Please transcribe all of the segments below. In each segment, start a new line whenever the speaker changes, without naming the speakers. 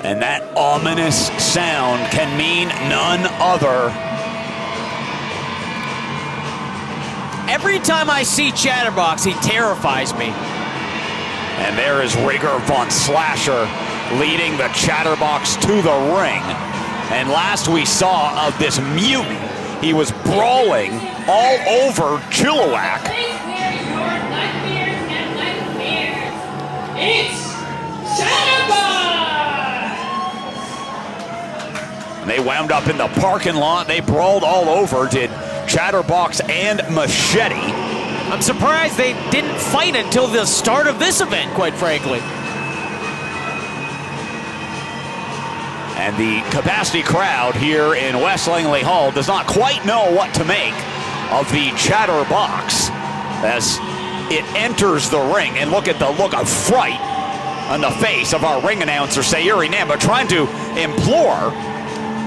And that ominous sound can mean none other.
Every time I see Chatterbox, he terrifies me.
And there is Rigger von Slasher leading the Chatterbox to the ring. And last we saw of this mutant, he was brawling all over Chilliwack.
It's Chatterbox!
And they wound up in the parking lot. They brawled all over, did Chatterbox and Machete.
I'm surprised they didn't fight until the start of this event, quite frankly.
And the capacity crowd here in West Langley Hall does not quite know what to make of the Chatterbox as it enters the ring. And look at the look of fright on the face of our ring announcer, Sayuri Namba, trying to implore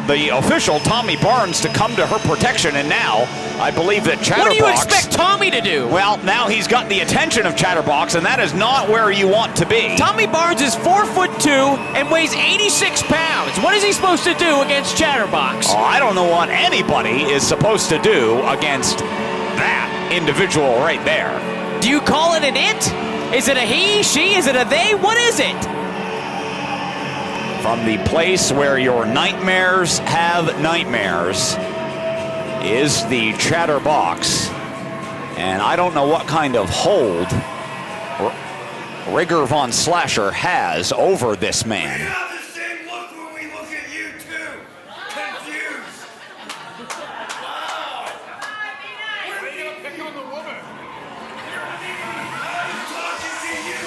the official, Tommy Barnes, to come to her protection. And now, I believe that Chatterbox...
What do you expect Tommy to do?
Well, now he's got the attention of Chatterbox, and that is not where you want to be.
Tommy Barnes is 4'2" and weighs 86 pounds. What is he supposed to do against Chatterbox?
Oh, I don't know what anybody is supposed to do against that individual right there.
Do you call it an it? Is it a he, she? Is it a they? What is it?
From the place where your nightmares have nightmares is the Chatterbox. And I don't know what kind of hold Rigger von Slasher has over this man.
We have the same look when we look at you too. Confused. Wow. Why are you gonna pick on the woman? I'm talking to you.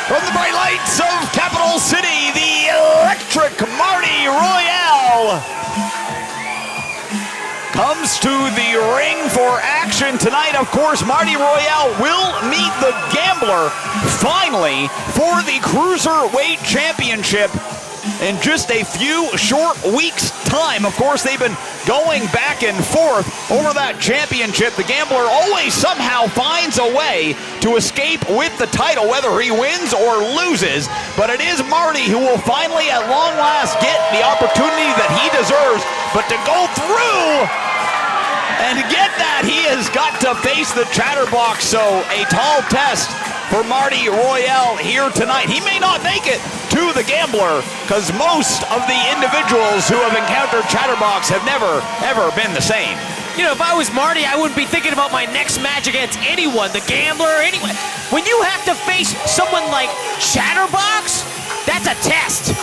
From the bright lights of Capital City, the electric Marty Royale comes to the ring for action tonight. Of course, Marty Royale will meet the Gambler finally for the Cruiserweight Championship in just a few short weeks' time. Of course, they've been going back and forth over that championship. The Gambler always somehow finds a way to escape with the title, whether he wins or loses. But it is Marty who will finally, at long last, get the opportunity that he deserves. But to go through and get that, he has got to face the Chatterbox. So a tall test for Marty Royale here tonight. He may not make it to the Gambler because most of the individuals who have encountered Chatterbox have never, ever been the same.
You know, if I was Marty, I wouldn't be thinking about my next match against anyone, the Gambler or anyone. When you have to face someone like Chatterbox, that's a test.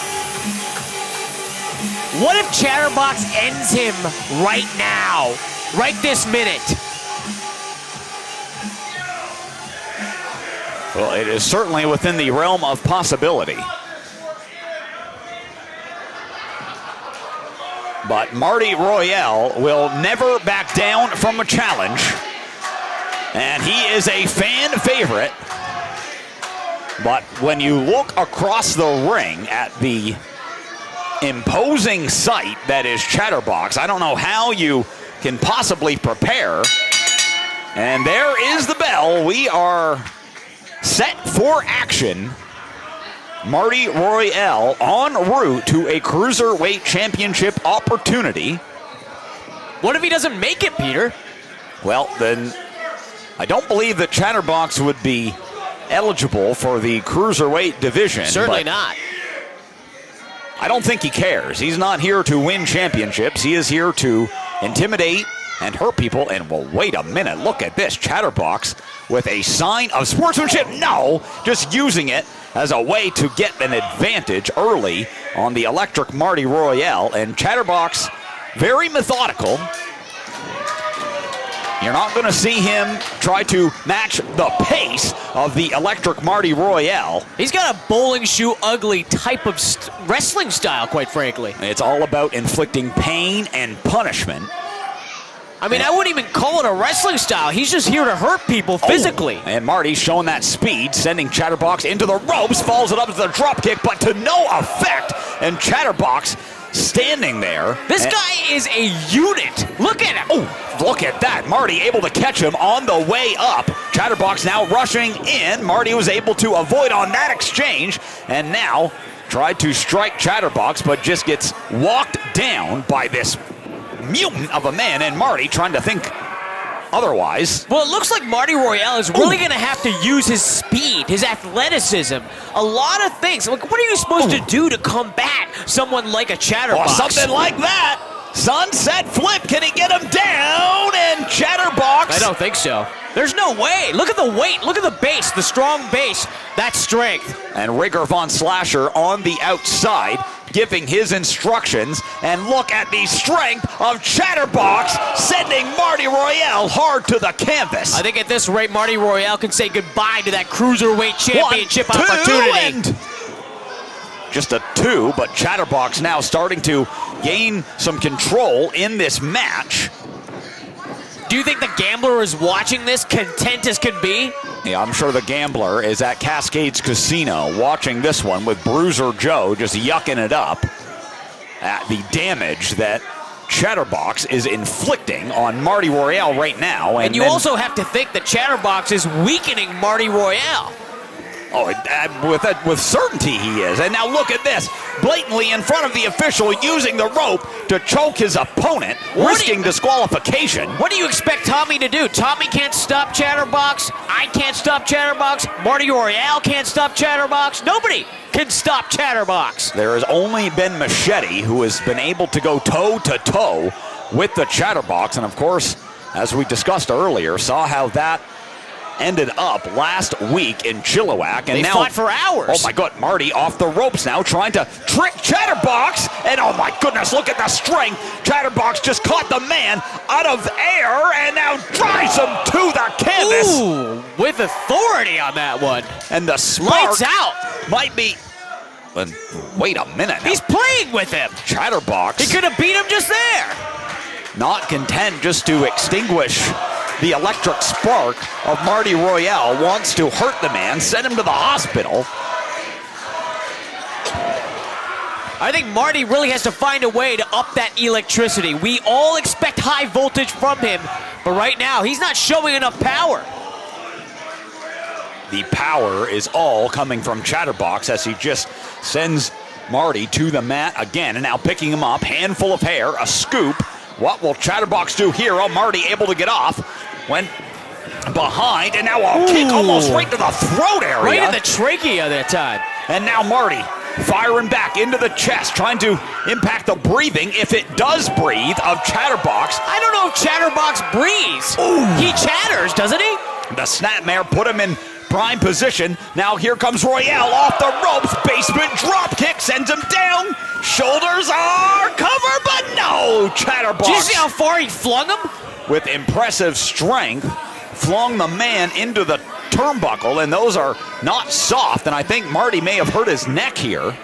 What if Chatterbox ends him right now, right this minute?
Well, it is certainly within the realm of possibility. But Marty Royale will never back down from a challenge. And he is a fan favorite. But when you look across the ring at the imposing sight that is Chatterbox, I don't know how you can possibly prepare. And there is the bell. We are set for action. Marty Royale en route to a Cruiserweight Championship opportunity.
What if he doesn't make it, Peter?
Well, then I don't believe that Chatterbox would be eligible for the Cruiserweight division.
Certainly not.
I don't think he cares. He's not here to win championships. He is here to intimidate and hurt people. And well, wait a minute. Look at this. Chatterbox with a sign of sportsmanship. No, just using it as a way to get an advantage early on the electric Marty Royale. And Chatterbox, very methodical, You're not going to see him try to match the pace of the electric Marty Royale.
He's got a bowling shoe ugly type of wrestling style, quite frankly.
It's all about inflicting pain and punishment.
I mean, I wouldn't even call it a wrestling style. He's just here to hurt people physically.
Oh, and Marty's showing that speed, sending Chatterbox into the ropes, follows it up to the drop kick, but to no effect. And Chatterbox standing there.
This guy is a unit. Look at him.
Oh, look at that. Marty able to catch him on the way up. Chatterbox now rushing in. Marty was able to avoid on that exchange, and now tried to strike Chatterbox, but just gets walked down by this mutant of a man, and Marty trying to think otherwise.
Well, it looks like Marty Royale is really going to have to use his speed, his athleticism, a lot of things. Like, what are you supposed to do to combat someone like a Chatterbox?
Oh, something like that. Sunset flip. Can he get him down? And Chatterbox.
I don't think so. There's no way. Look at the weight. Look at the base, the strong base. That's strength.
And Rigger Von Slasher on the outside, giving his instructions. And look at the strength of Chatterbox, sending Marty Royale hard to the canvas.
I think at this rate, Marty Royale can say goodbye to that Cruiserweight Championship
1, 2,
opportunity.
And just a 2, but Chatterbox now starting to gain some control in this match.
Do you think the Gambler is watching this, content as can be?
Yeah, I'm sure the Gambler is at Cascades Casino watching this one with Bruiser Joe just yucking it up at the damage that Chatterbox is inflicting on Marty Royale right now.
And you also have to think that Chatterbox is weakening Marty Royale.
Oh, with certainty he is. And now look at this. Blatantly in front of the official, using the rope to choke his opponent, risking disqualification.
What do you expect Tommy to do? Tommy can't stop Chatterbox. I can't stop Chatterbox. Marty Royale can't stop Chatterbox. Nobody can stop Chatterbox.
There has only been Machete who has been able to go toe-to-toe with the Chatterbox. And, of course, as we discussed earlier, saw how that ended up last week in Chilliwack. And
they
now
fought for hours.
Oh my God, Marty off the ropes now, trying to trick Chatterbox. And oh my goodness, look at the strength. Chatterbox just caught the man out of air and now drives him to the canvas.
Ooh, with authority on that one.
And the spark
lights out.
might be. Wait a minute.
He's playing with him.
Chatterbox.
He could have beat him just there.
Not content just to extinguish the electric spark of Marty Royale, wants to hurt the man, send him to the hospital.
I think Marty really has to find a way to up that electricity. We all expect high voltage from him, but right now he's not showing enough power.
The power is all coming from Chatterbox as he just sends Marty to the mat again, and now picking him up, handful of hair, a scoop. What will Chatterbox do here? Oh, Marty able to get off. Went behind, and now a kick almost right to the throat area.
Right in the trachea that time.
And now Marty firing back into the chest, trying to impact the breathing, if it does breathe, of Chatterbox.
I don't know if Chatterbox breathes.
Ooh.
He chatters, doesn't he?
The snapmare put him in prime position. Now here comes Royale off the ropes. Basement drop kick sends him down. Shoulders are covered, but no, Chatterbox.
Did you see how far he flung him?
With impressive strength, flung the man into the turnbuckle, and those are not soft, and I think Marty may have hurt his neck here.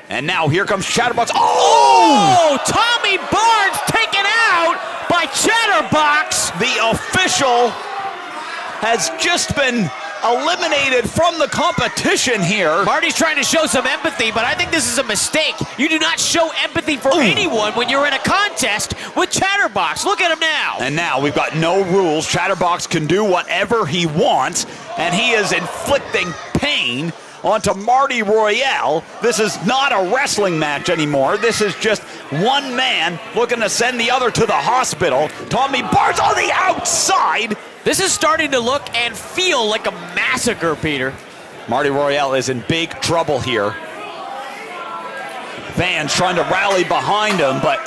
And now here comes Chatterbox.
Oh! Tommy Barnes taken out by Chatterbox.
The official has just been eliminated from the competition here.
Marty's trying to show some empathy, but I think this is a mistake. You do not show empathy for anyone when you're in a contest with Chatterbox. Look at him now.
And now we've got no rules. Chatterbox can do whatever he wants, and he is inflicting pain onto Marty Royale. This is not a wrestling match anymore. This is just one man looking to send the other to the hospital. Tommy Barnes on the outside.
This is starting to look and feel like a massacre, Peter.
Marty Royale is in big trouble here. Fans trying to rally behind him, but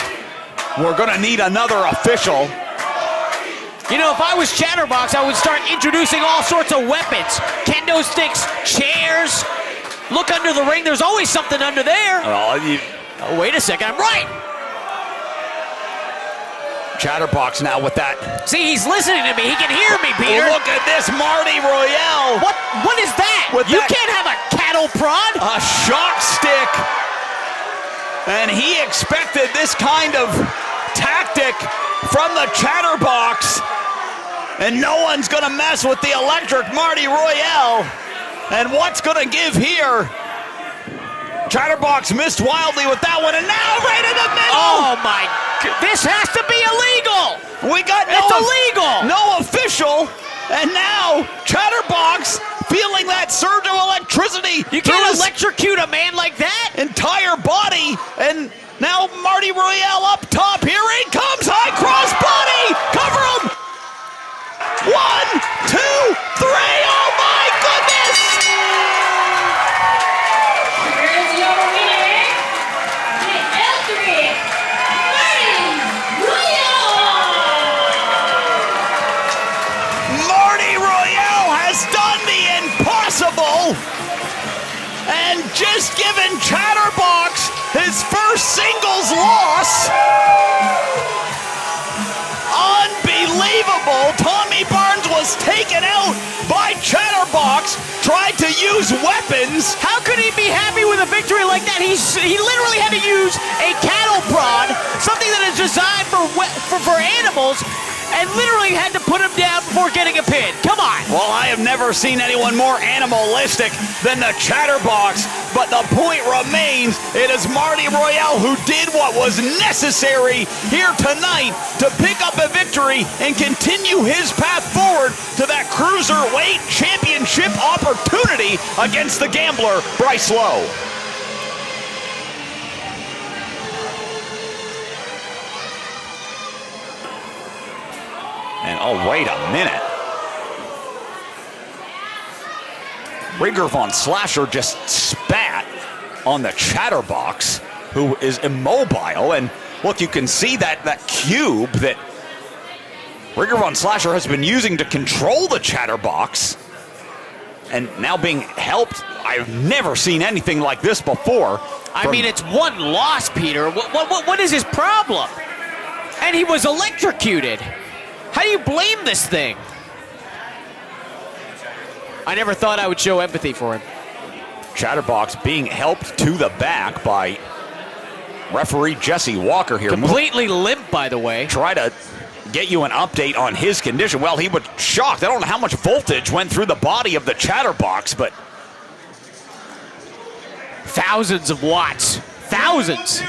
we're going to need another official.
You know, if I was Chatterbox, I would start introducing all sorts of weapons. Kendo sticks, chairs. Look under the ring. There's always something under there.
Well,
Oh, wait a second. I'm right.
Chatterbox now with that.
See, he's listening to me. He can hear me, Peter.
Look at this Marty Royale.
What is that? You can't have a cattle prod.
A shock stick. And he expected this kind of tactic from the Chatterbox. And no one's going to mess with the electric Marty Royale. And what's going to give here? Chatterbox missed wildly with that one, and now right in the middle.
Oh my! This has to be illegal.
We got
It's illegal.
No official, and now Chatterbox feeling that surge of electricity.
You can't electrocute a man like that.
Entire body, and now Marty Royale up top. Here he comes, high cross body. Cover him. 1, 2, 3. Oh my goodness!
Here's your winner, the electric
Marty Royale has done the impossible and just given Chatterbox his first singles loss. Unbelievable. Tommy Barnes was taken out by Chatterbox, tried to use weapons.
How could he be happy with a victory like that? He literally had to use a cattle prod, something that is designed for animals, and literally had to put him down before getting a pin. Come on.
Well, I have never seen anyone more animalistic than the Chatterbox, but the point remains, it is Marty Royale who did what was necessary here tonight to pick up a victory and continue his path forward to that Cruiserweight Championship opportunity against the gambler, Bryce Lowe. And oh, wait a minute. Rigger von Slasher just spat on the Chatterbox, who is immobile. And look, you can see that cube that Rigger von Slasher has been using to control the Chatterbox, and now being helped. I've never seen anything like this before.
I mean, it's one loss, Peter. What is his problem? And he was electrocuted. How do you blame this thing? I never thought I would show empathy for him.
Chatterbox being helped to the back by referee Jesse Walker here.
Completely limp, by the way.
Try to get you an update on his condition. Well, he was shocked. I don't know how much voltage went through the body of the Chatterbox, but
thousands of watts. Thousands.